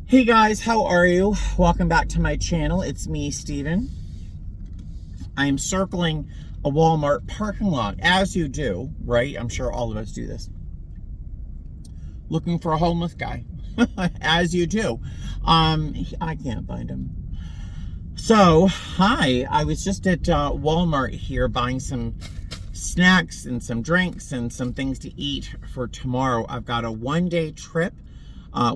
Hey guys, how are you? Welcome back to my channel. It's me, Steven. I am circling a Walmart parking lot, as you do, right? I'm sure all of us do this. Looking for a homeless guy, as you do. I can't find him. So, hi, I was just at Walmart here buying some snacks and some drinks and some things to eat for tomorrow. I've got a one-day trip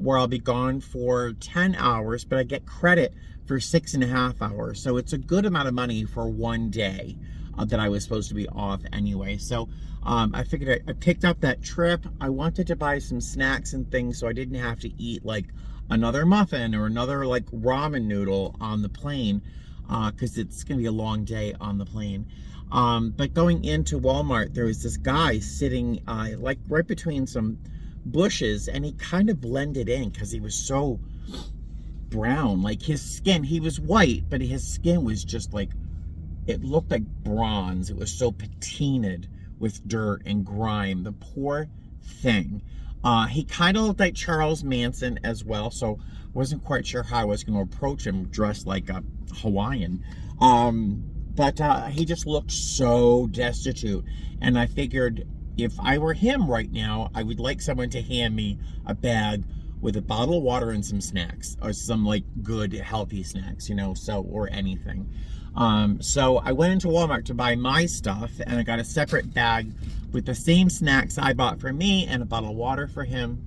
where I'll be gone for 10 hours, but I get credit for 6.5 hours. So it's a good amount of money for one day that I was supposed to be off anyway. So I figured I picked up that trip. I wanted to buy some snacks and things so I didn't have to eat like another muffin or another like ramen noodle on the plane because it's going to be a long day on the plane. But going into Walmart, there was this guy sitting like right between some bushes, and he kind of blended in because he was so brown. Like his skin, he was white, but his skin was just like, it looked like bronze. It was so patinaed with dirt and grime. The poor thing. He kind of looked like Charles Manson as well, so wasn't quite sure how I was going to approach him dressed like a Hawaiian. But he just looked so destitute, and I figured if I were him right now, I would like someone to hand me a bag with a bottle of water and some snacks, or some like good healthy snacks, you know, so, or anything. So I went into Walmart to buy my stuff, and I got a separate bag with the same snacks I bought for me and a bottle of water for him.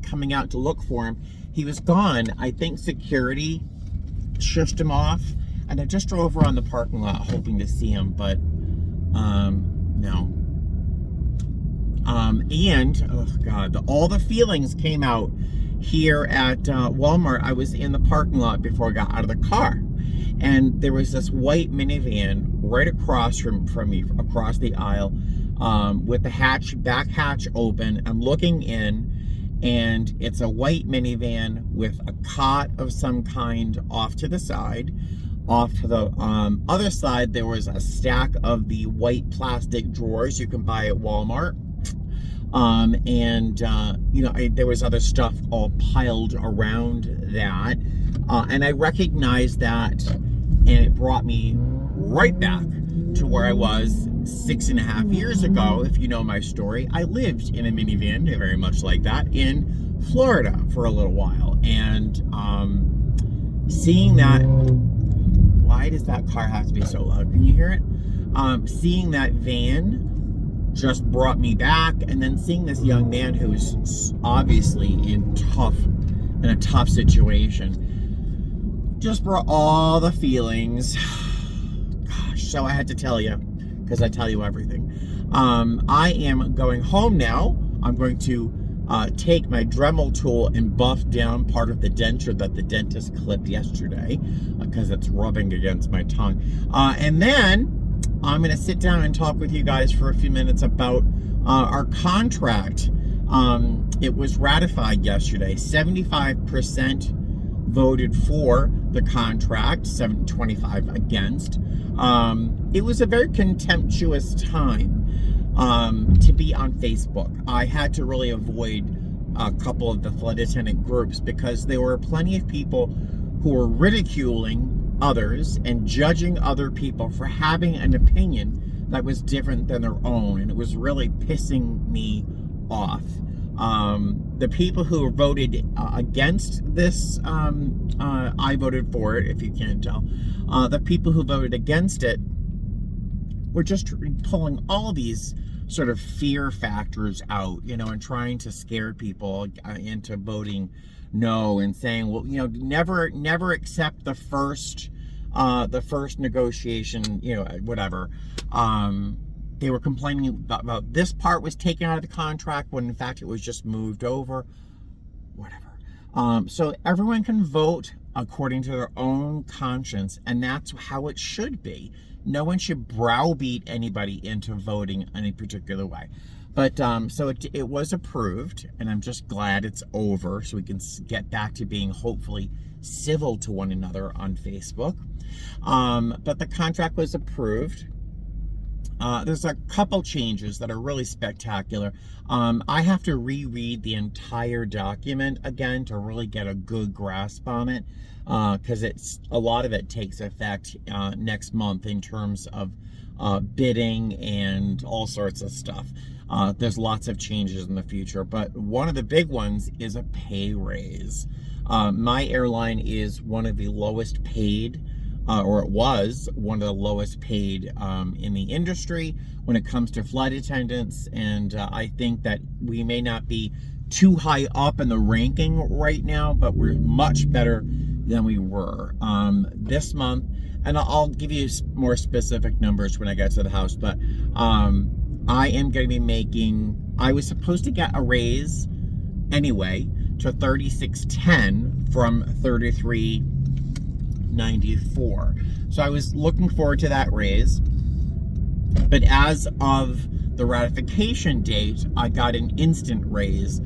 Coming out to look for him, he was gone. I think security shushed him off, and I just drove around the parking lot hoping to see him, but no. And, oh God, all the feelings came out here at Walmart. I was in the parking lot before I got out of the car. And there was this white minivan right across from me, across the aisle, with the back hatch open. I'm looking in, and it's a white minivan with a cot of some kind off to the side. Off to the other side, there was a stack of the white plastic drawers you can buy at Walmart. You know, there was other stuff all piled around that. And I recognized that, and it brought me right back to where I was 6.5 years ago. If you know my story, I lived in a minivan, very much like that, in Florida for a little while. And seeing that, why does that car have to be so loud? Can you hear it? Seeing that van just brought me back, and then seeing this young man who was obviously in a tough situation just brought all the feelings. Gosh, so I had to tell you, because I tell you everything. I am going home now. I'm going to take my Dremel tool and buff down part of the denture that the dentist clipped yesterday because it's rubbing against my tongue. And then I'm going to sit down and talk with you guys for a few minutes about our contract. It was ratified yesterday. 75% voted for the contract, 25 against. It was a very contemptuous time to be on Facebook. I had to really avoid a couple of the flood attendant groups because there were plenty of people who were ridiculing others and judging other people for having an opinion that was different than their own, and it was really pissing me off. The people who voted against this, I voted for it, if you can't tell. The people who voted against it were just pulling all these sort of fear factors out, you know, and trying to scare people into voting no, and saying, well, you know, never accept the first negotiation, you know, whatever. They were complaining about this part was taken out of the contract when in fact it was just moved over, whatever. So everyone can vote according to their own conscience, and that's how it should be. No one should browbeat anybody into voting any particular way. But so it was approved, and I'm just glad it's over so we can get back to being hopefully civil to one another on Facebook. But the contract was approved. there's a couple changes that are really spectacular. I have to reread the entire document again to really get a good grasp on it, because a lot of it takes effect next month in terms of bidding and all sorts of stuff. There's lots of changes in the future, but one of the big ones is a pay raise. My airline is one of the lowest paid, or it was one of the lowest paid in the industry when it comes to flight attendants, and I think that we may not be too high up in the ranking right now, but we're much better than we were this month. And I'll give you more specific numbers when I get to the house, but I am going to be I was supposed to get a raise anyway to $36.10 from $33.94. So I was looking forward to that raise. But as of the ratification date, I got an instant raise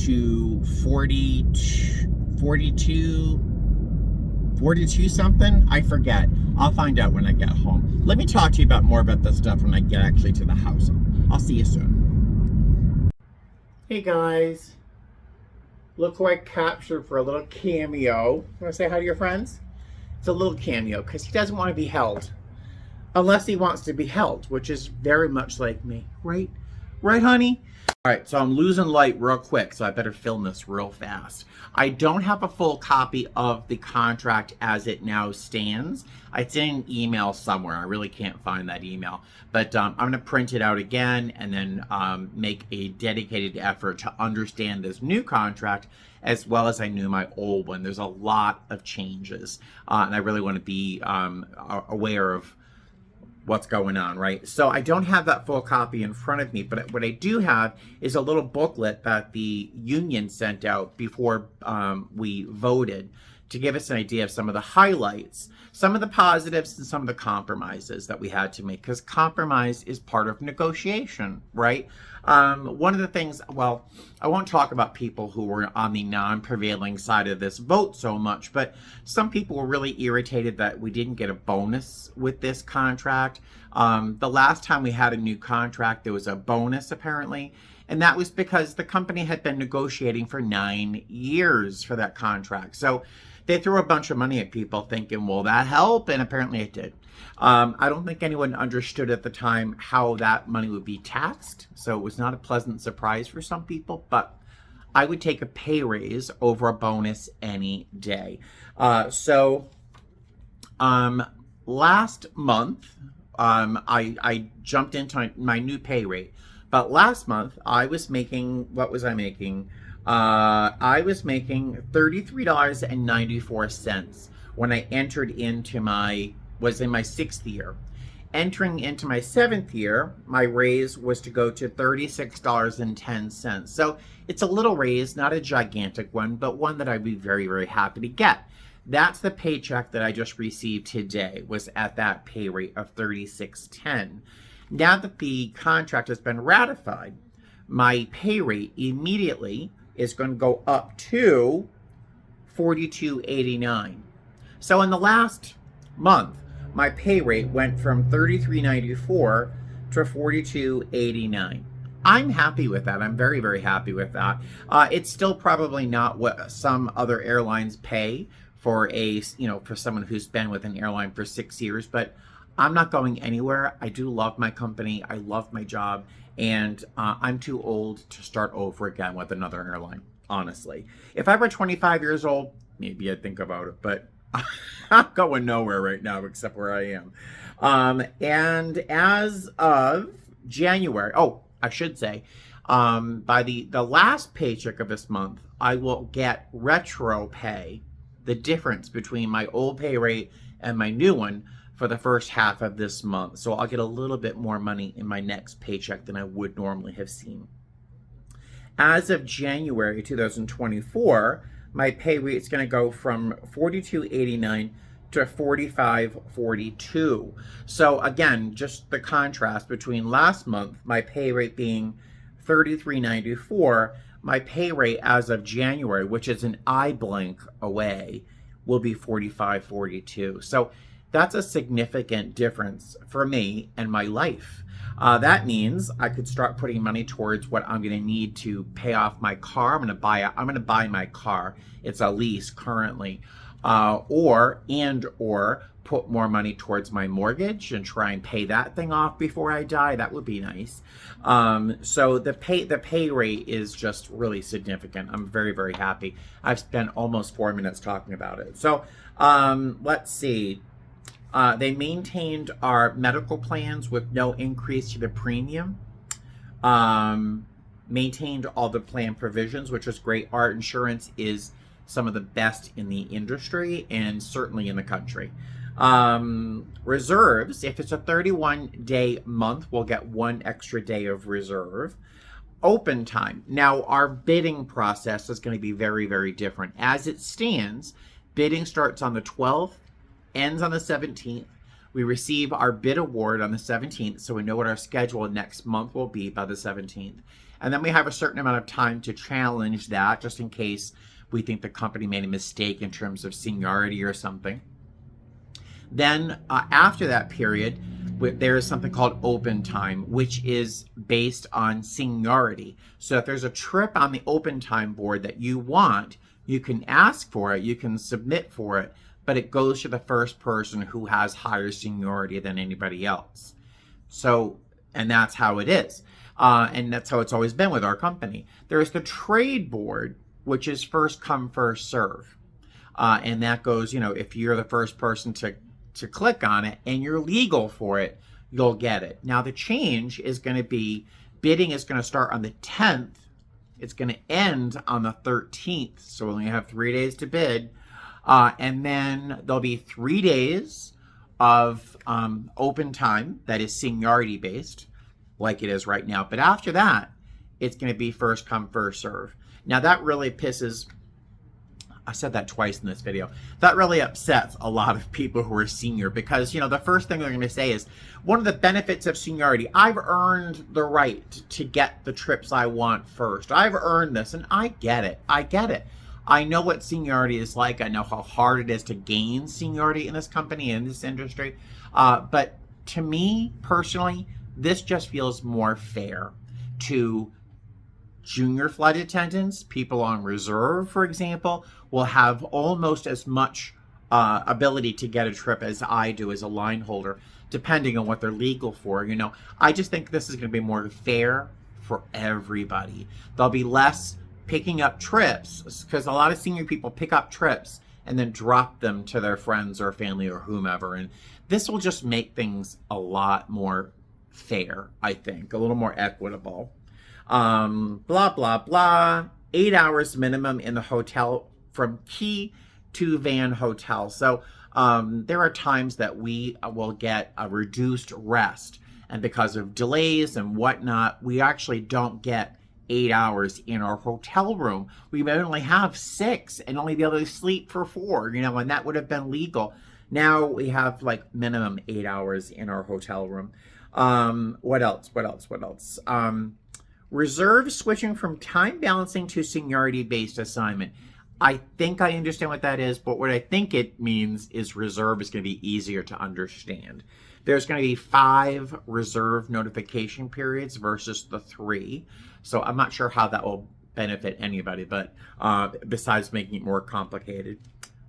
to 42 something. I forget. I'll find out when I get home. Let me talk to you more about this stuff when I get actually to the house. I'll see you soon. Hey guys. Look who I captured for a little cameo. Want to say hi to your friends? It's a little cameo because he doesn't want to be held. Unless he wants to be held, which is very much like me. Right? Right, honey? All right, so I'm losing light real quick, so I better film this real fast. I don't have a full copy of the contract as it now stands. It's in an email somewhere. I really can't find that email. But I'm going to print it out again and then make a dedicated effort to understand this new contract as well as I knew my old one. There's a lot of changes, and I really want to be aware of what's going on, right? So I don't have that full copy in front of me, but what I do have is a little booklet that the union sent out before we voted to give us an idea of some of the highlights, some of the positives and some of the compromises that we had to make, because compromise is part of negotiation, right? One of the things, well, I won't talk about people who were on the non-prevailing side of this vote so much, but some people were really irritated that we didn't get a bonus with this contract. The last time we had a new contract, there was a bonus apparently, and that was because the company had been negotiating for 9 years for that contract. So they threw a bunch of money at people thinking, will that help? And apparently it did. I don't think anyone understood at the time how that money would be taxed. So it was not a pleasant surprise for some people, but I would take a pay raise over a bonus any day. Last month, I jumped into my new pay rate. But last month, I was making, what was I making? I was making $33.94 when I entered into was in my 6th year. Entering into my 7th year, my raise was to go to $36.10. So it's a little raise, not a gigantic one, but one that I'd be very, very happy to get. That's the paycheck that I just received today, was at that pay rate of $36.10. Now that the contract has been ratified, my pay rate immediately is going to go up to $42.89. So in the last month, my pay rate went from $33.94 to $42.89. I'm happy with that. I'm very, very happy with that. It's still probably not what some other airlines pay for for someone who's been with an airline for 6 years, but I'm not going anywhere. I do love my company. I love my job, and I'm too old to start over again with another airline, honestly. If I were 25 years old, maybe I'd think about it, but I'm going nowhere right now except where I am. And as of January, I should say, by the last paycheck of this month, I will get retro pay, the difference between my old pay rate and my new one, for the first half of this month. So I'll get a little bit more money in my next paycheck than I would normally have seen. As of January 2024, my pay rate is going to go from $42.89 to $45.42. So again, just the contrast between last month, my pay rate being $33.94, my pay rate as of January, which is an eye blink away, will be $45.42. So that's a significant difference for me and my life. That means I could start putting money towards what I'm going to need to pay off my car. I'm going to buy my car. It's a lease currently, or put more money towards my mortgage and try and pay that thing off before I die. That would be nice. So the pay rate is just really significant. I'm very, very happy. I've spent almost 4 minutes talking about it. So let's see. They maintained our medical plans with no increase to the premium. Maintained all the plan provisions, which was great. Our insurance is some of the best in the industry and certainly in the country. Reserves, if it's a 31-day month, we'll get 1 extra day of reserve. Open time. Now, our bidding process is going to be very, very different. As it stands, bidding starts on the 12th, ends on the 17th. We receive our bid award on the 17th, so we know what our schedule next month will be by the 17th. And then we have a certain amount of time to challenge that, just in case we think the company made a mistake in terms of seniority or something. Then after that period, there is something called open time, which is based on seniority. So if there's a trip on the open time board that you want, you can ask for it, you can submit for it, but it goes to the first person who has higher seniority than anybody else. So, and that's how it is. And that's how it's always been with our company. There's the trade board, which is first come, first serve. And that goes, if you're the first person to click on it and you're legal for it, you'll get it. Now the change is going to be, bidding is going to start on the 10th. It's going to end on the 13th. So we only have 3 days to bid. And then there'll be 3 days of open time that is seniority based, like it is right now. But after that, it's going to be first come, first serve. Now that really I said that twice in this video. That really upsets a lot of people who are senior because, the first thing they're going to say is, one of the benefits of seniority, I've earned the right to get the trips I want first. I've earned this, and I get it. I know what seniority is like. I know how hard it is to gain seniority in this company, in this industry. But to me, personally, this just feels more fair to junior flight attendants. People on reserve, for example, will have almost as much ability to get a trip as I do as a line holder, depending on what they're legal for. I just think this is going to be more fair for everybody. There'll be less picking up trips, because a lot of senior people pick up trips and then drop them to their friends or family or whomever. And this will just make things a lot more fair, I think, a little more equitable. Blah, blah, blah. 8 hours minimum in the hotel from key to van hotel. So there are times that we will get a reduced rest. And because of delays and whatnot, we actually don't get 8 hours in our hotel room. We may only have 6 and only be able to sleep for 4, and that would have been legal. Now we have like minimum 8 hours in our hotel room. What else? Reserve switching from time balancing to seniority-based assignment. I think I understand what that is, but what I think it means is reserve is going to be easier to understand. There's going to be 5 reserve notification periods versus the 3. So I'm not sure how that will benefit anybody, but besides making it more complicated.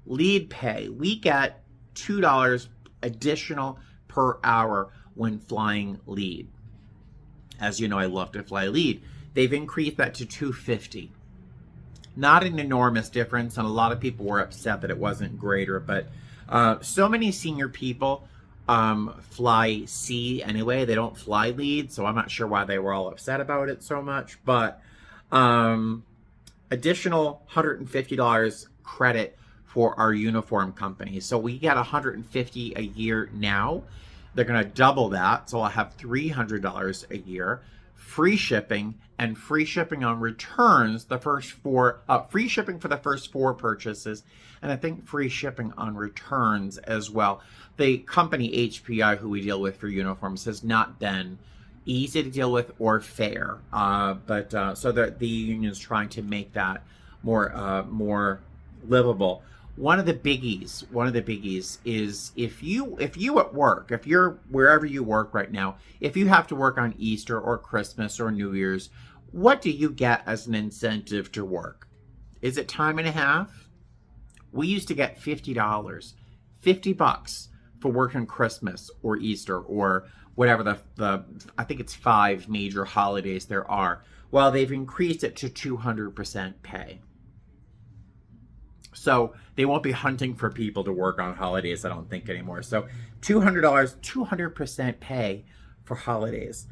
Lead pay. We get $2 additional per hour when flying lead. As you know, I love to fly lead. They've increased that to $2.50. Not an enormous difference, and a lot of people were upset that it wasn't greater, but so many senior people fly C anyway. They don't fly lead, so I'm not sure why they were all upset about it so much, but additional $150 credit for our uniform company. So we get $150 a year now. They're going to double that, so I'll have $300 a year. Free shipping and free shipping on returns, the first 4, free shipping for the first 4 purchases, and I think free shipping on returns as well. The company HPI, who we deal with for uniforms, has not been easy to deal with or fair, but so the union's trying to make that more livable. one of the biggies is if you at work, if you're wherever you work right now, if you have to work on Easter or Christmas or New Year's, what do you get as an incentive to work? Is it time and a half? We used to get $50, $50 for working Christmas or Easter or whatever the I think it's 5 major holidays there are. Well, they've increased it to 200% pay. So they won't be hunting for people to work on holidays, I don't think, anymore. So $200, 200% pay for holidays.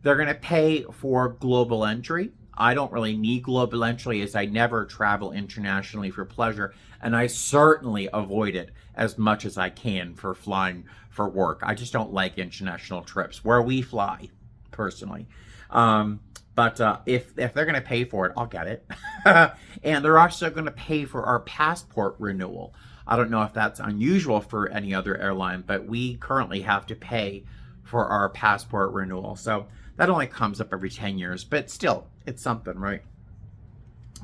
They're going to pay for global entry. I don't really need global entry as I never travel internationally for pleasure. And I certainly avoid it as much as I can for flying for work. I just don't like international trips where we fly, personally. But if they're going to pay for it, I'll get it. And they're also going to pay for our passport renewal. I don't know if that's unusual for any other airline, but we currently have to pay for our passport renewal. So that only comes up every 10 years, but still, it's something, right?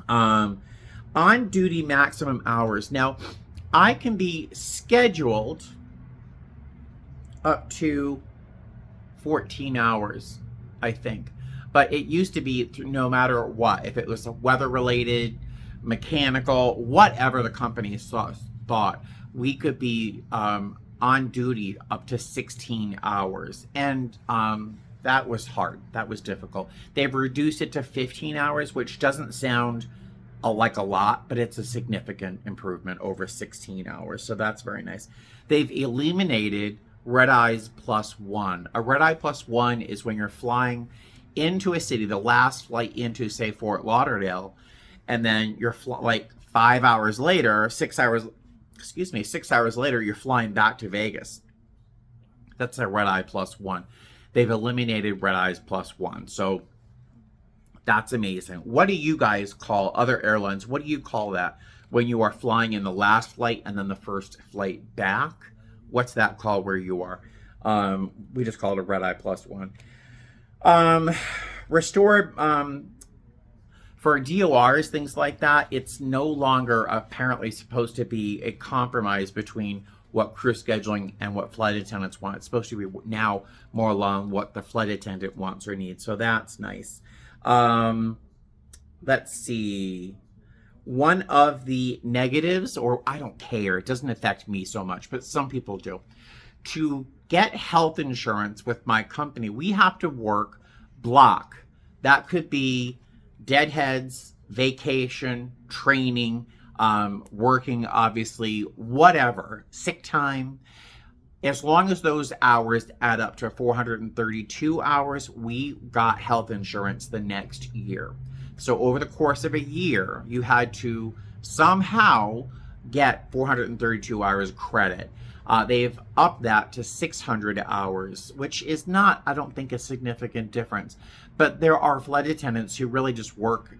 On-duty maximum hours. Now, I can be scheduled up to 14 hours, I think. But it used to be no matter what, if it was weather-related, mechanical, whatever the company thought, we could be on duty up to 16 hours. And that was hard. That was difficult. They've reduced it to 15 hours, which doesn't sound like a lot, but it's a significant improvement over 16 hours. So that's very nice. They've eliminated red eyes plus one. A red eye plus one is when you're flying into a city, the last flight into, say, Fort Lauderdale, and then you're like 5 hours later, 6 hours, 6 hours later, you're flying back to Vegas. That's a red eye plus one. They've eliminated red eyes plus one. So that's amazing. What do you guys call, other airlines, what do you call that when you are flying in the last flight and then the first flight back? What's that called where you are? We just call it a red eye plus one. Restored, for DORs, things like that, it's no longer apparently supposed to be a compromise between what crew scheduling and what flight attendants want. It's supposed to be now more along what the flight attendant wants or needs. So that's nice. Let's see. One of the negatives, or I don't care, it doesn't affect me so much, but some people do. To get health insurance with my company, we have to work block. That could be deadheads, vacation, training, working, obviously, whatever, sick time. As long as those hours add up to 432 hours, we got health insurance the next year. So over the course of a year, you had to somehow get 432 hours credit. They've upped that to 600 hours, which is not, I don't think, a significant difference. But there are flight attendants who really just work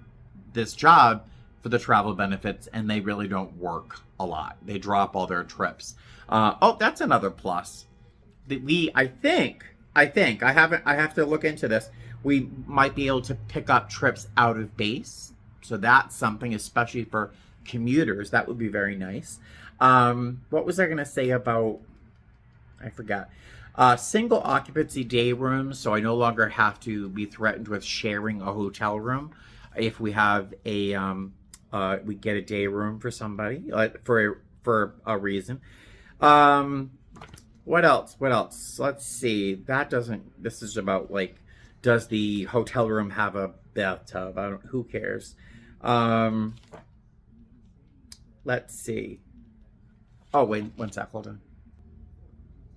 this job for the travel benefits, and they really don't work a lot. They drop all their trips. Oh, that's another plus. I have to look into this. We might be able to pick up trips out of base. So that's something, especially for commuters. That would be very nice. What was I going to say about, I forgot. Single occupancy day rooms. So I no longer have to be threatened with sharing a hotel room. If we have a, we get a day room for somebody, for a reason. What else? Let's see. This is about, like, does the hotel room have a bathtub? Who cares? Let's see. Oh, wait, one sec, hold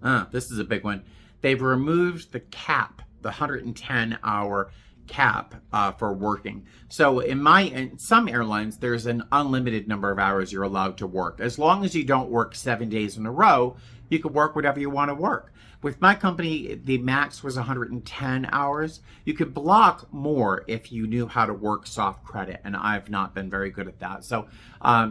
on. This is a big one. They've removed the cap, the 110-hour cap for working. So in some airlines, there's an unlimited number of hours you're allowed to work. As long as you don't work 7 days in a row, you can work whatever you want to work. With my company, the max was 110 hours. You could block more if you knew how to work soft credit, and I've not been very good at that. So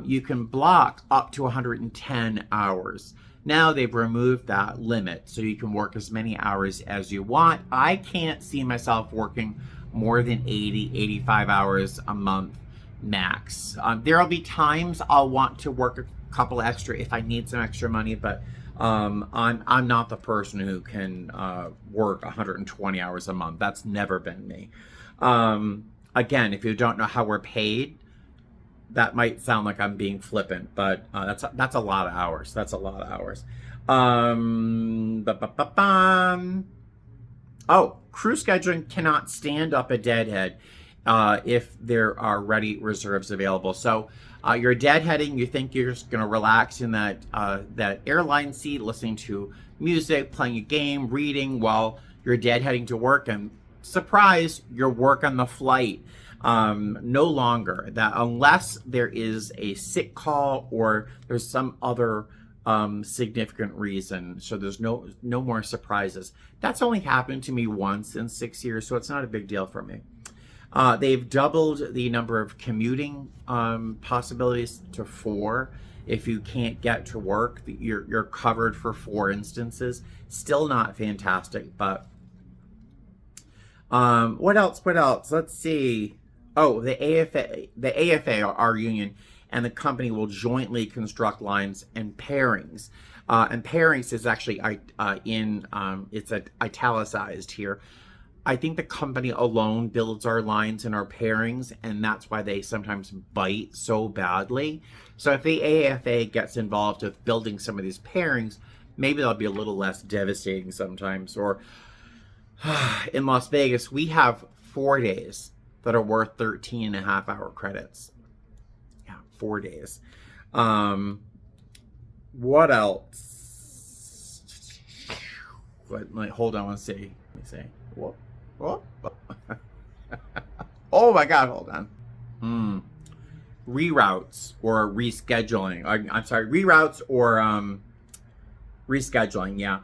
you can block up to 110 hours. Now they've removed that limit, so you can work as many hours as you want. I can't see myself working more than 80, 85 hours a month max. There'll be times I'll want to work couple extra if I need some extra money, but I'm not the person who can work 120 hours a month. That's never been me. Again, if you don't know how we're paid, that might sound like I'm being flippant, but that's a lot of hours. That's a lot of hours. Oh, crew scheduling cannot stand up a deadhead if there are ready reserves available. So you're deadheading, you think you're just going to relax in that airline seat, listening to music, playing a game, reading while you're deadheading to work, and surprise, you're work on the flight. No longer. That unless there is a sick call or there's some other significant reason, so there's no more surprises. That's only happened to me once in 6 years, so it's not a big deal for me. They've doubled the number of commuting possibilities to 4. If you can't get to work, you're covered for 4 instances. Still not fantastic, but what else? Let's see. Oh, the AFA, our union, and the company will jointly construct lines and pairings. And pairings is actually it's italicized here. I think the company alone builds our lines and our pairings, and that's why they sometimes bite so badly. So if the AFA gets involved with building some of these pairings, maybe they'll be a little less devastating sometimes. Or in Las Vegas, we have 4 days that are worth 13.5-hour credits. Yeah, 4 days. What else? Hold on, let's see. Let me see. Whoa. Oh my God, hold on. Reroutes or rescheduling. I'm sorry, reroutes or rescheduling, yeah.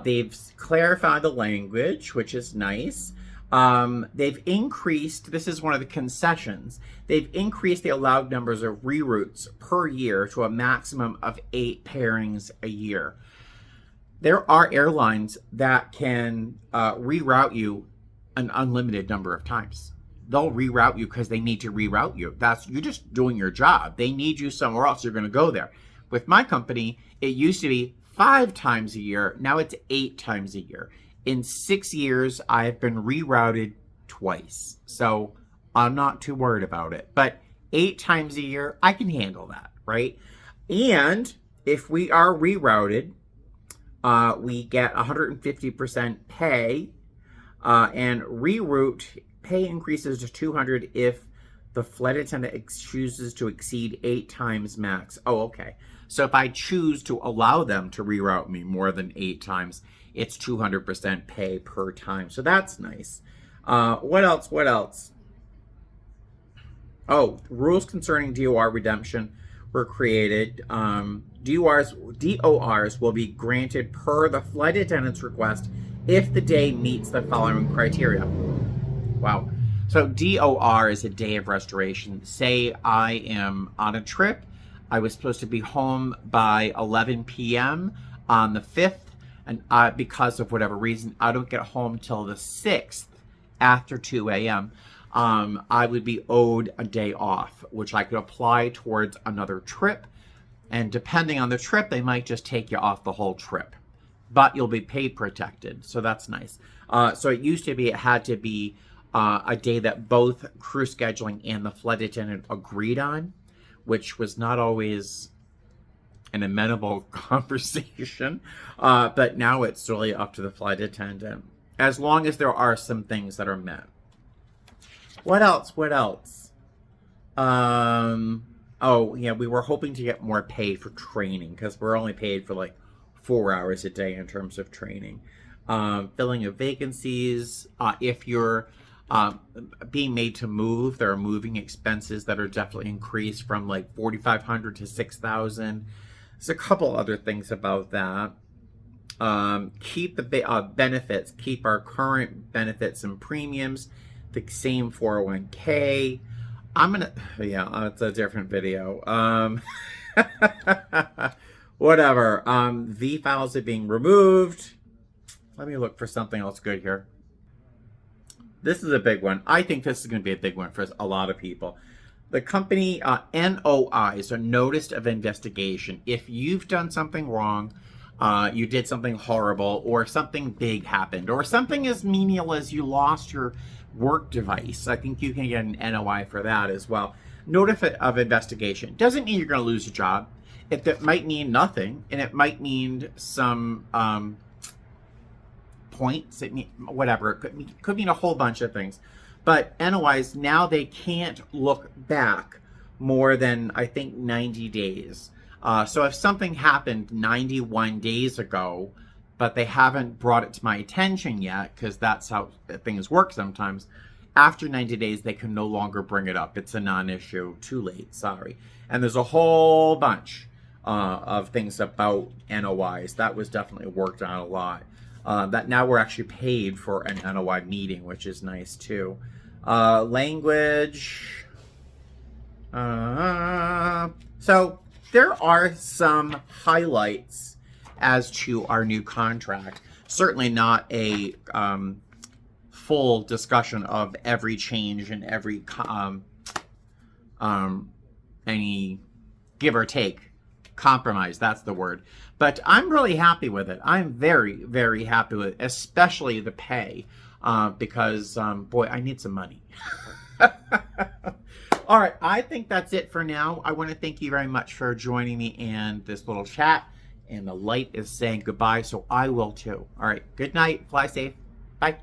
They've clarified the language, which is nice. They've increased, this is one of the concessions, they've increased the allowed numbers of reroutes per year to a maximum of 8 pairings a year. There are airlines that can reroute you an unlimited number of times. They'll reroute you because they need to reroute you. You're just doing your job. They need you somewhere else. You're going to go there. With my company, it used to be 5 times a year. Now it's 8 times a year. In 6 years, I've been rerouted twice. So I'm not too worried about it. But 8 times a year, I can handle that, right? And if we are rerouted, we get 150% pay, and reroute pay increases to 200 if the flight attendant chooses to exceed 8 times max. Oh, okay. So if I choose to allow them to reroute me more than 8 times, it's 200% pay per time. So that's nice. What else? Oh, rules concerning DOR redemption were created. DORs will be granted per the flight attendant's request if the day meets the following criteria. Wow. So DOR is a day of restoration. Say I am on a trip. I was supposed to be home by 11 p.m. on the 5th, and because of whatever reason, I don't get home till the 6th after 2 a.m. I would be owed a day off, which I could apply towards another trip. And depending on the trip, they might just take you off the whole trip. But you'll be pay protected, so that's nice. So it used to be, it had to be a day that both crew scheduling and the flight attendant agreed on, which was not always an amenable conversation. But now it's really up to the flight attendant, as long as there are some things that are met. What else? Oh, yeah, we were hoping to get more pay for training because we're only paid for like 4 hours a day in terms of training. Filling of vacancies. If you're being made to move, there are moving expenses that are definitely increased from like $4,500 to $6,000. There's a couple other things about that. Keep the benefits. Keep our current benefits and premiums. The same 401k. It's a different video. Whatever. V files are being removed. Let me look for something else good here. This is a big one. I think this is going to be a big one for a lot of people. The company NOIs, a notice of investigation. If you've done something wrong, you did something horrible, or something big happened, or something as menial as you lost your work device, I think you can get an NOI for that as well. Notice of investigation doesn't mean you're going to lose a job. It might mean nothing, and it might mean some points. It mean whatever. It could mean a whole bunch of things. But NOIs, now they can't look back more than, I think, 90 days. So if something happened 91 days ago, but they haven't brought it to my attention yet, because that's how things work sometimes, after 90 days, they can no longer bring it up. It's a non-issue. Too late. Sorry. And there's a whole bunch of things about NOIs. That was definitely worked on a lot. That now we're actually paid for an NOI meeting, which is nice too. Language. So there are some highlights as to our new contract. Certainly not a full discussion of every change and every any give or take. Compromise, that's the word. But I'm really happy with it. I'm very, very happy with it, especially the pay, because, boy, I need some money. All right, I think that's it for now. I want to thank you very much for joining me in this little chat. And the light is saying goodbye, so I will too. All right, good night. Fly safe. Bye.